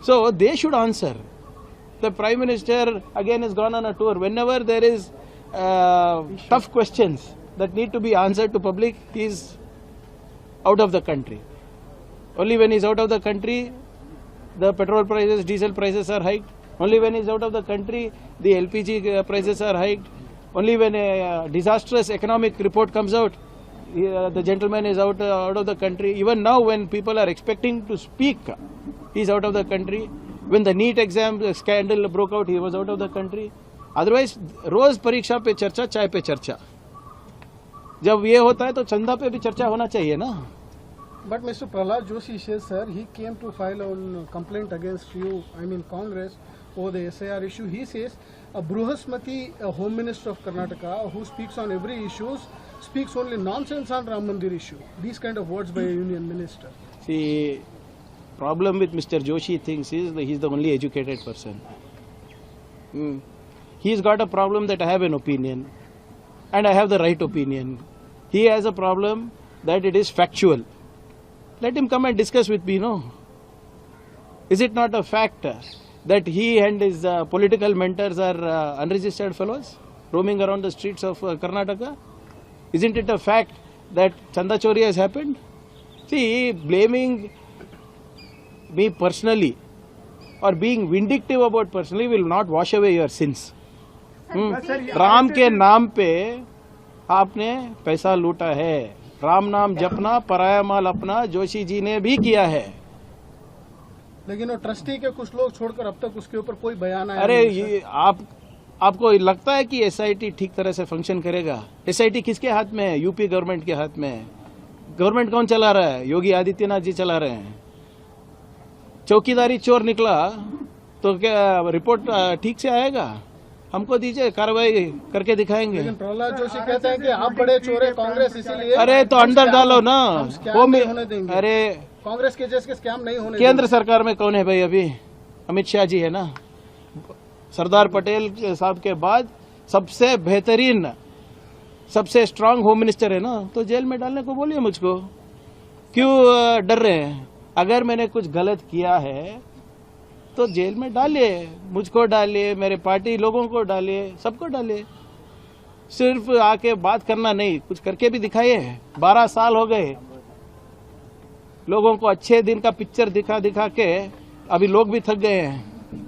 So they should answer. The Prime Minister again has gone on a tour. Whenever there is tough questions that need to be answered to public, he is out of the country. Only when he is out of the country, the petrol prices, diesel prices are hiked. Only when he is out of the country, the LPG prices are hiked. Only when a disastrous economic report comes out, the gentleman is out of the country. Even now, when people are expecting to speak, he is out of the country. When the NEET exam scandal broke out, he was out of the country. Otherwise, रोज परीक्षा पे चर्चा, चाय पे चर्चा. जब ये होता है तो चंदा पे भी चर्चा होना चाहिए ना. But Mr. Prahlad Joshi says, sir, he came to file a complaint against you, I mean Congress, over the SIR issue. He says, a Bruhasmati, a Home Minister of Karnataka, who speaks on every issue, speaks only nonsense on Ram Mandir issue. These kind of words by a Union Minister. See, problem with Mr. Joshi thinks is that he's the only educated person. He's got a problem that I have an opinion and I have the right opinion. He has a problem that it is factual. Let him come and discuss with me, no? Is it not a fact that he and his political mentors are unregistered fellows roaming around the streets of Karnataka? Isn't it a fact that Chanda Chori has happened? See, blaming me personally or being vindictive about personally will not wash away your sins. Ram के नाम पे आपने पैसा लूटा है. राम नाम जपना पराया माल अपना जोशी जी ने भी किया है. लेकिन वो ट्रस्टी के कुछ लोग छोड़कर अब तक उसके ऊपर कोई बयान आया. अरे ये आपको लगता है कि एसआईटी ठीक तरह से फंक्शन करेगा? एसआईटी किसके हाथ में है? यूपी गवर्नमेंट के हाथ में है. गवर्नमेंट कौन चला रहा है? योगी आदित्यनाथ जी चला रहे हैं. चौकीदारी चोर निकला तो क्या रिपोर्ट ठीक से आएगा? हमको दीजिए, कार्रवाई करके दिखाएंगे. लेकिन प्रहलाद जोशी कहते हैं कि आप बड़े चोर है कांग्रेस, इसीलिए. अरे तो अंदर डालो ना. वो होने देंगे. अरे कांग्रेस के जैसे स्कैम नहीं होने. केंद्र सरकार में कौन है भाई? अभी अमित शाह जी है ना. सरदार पटेल साहब के बाद सबसे बेहतरीन, सबसे स्ट्रांग होम मिनिस्टर है ना. तो जेल में डालने को बोलिए मुझको. क्यों डर रहे हैं? अगर मैंने कुछ गलत किया है तो जेल में डालिए. मुझको डालिए, मेरे पार्टी लोगों को डालिए, सबको डालिए. सिर्फ आके बात करना नहीं, कुछ करके भी दिखाइए. 12 साल हो गए लोगों को अच्छे दिन का पिक्चर दिखा दिखा के, अभी लोग भी थक गए हैं.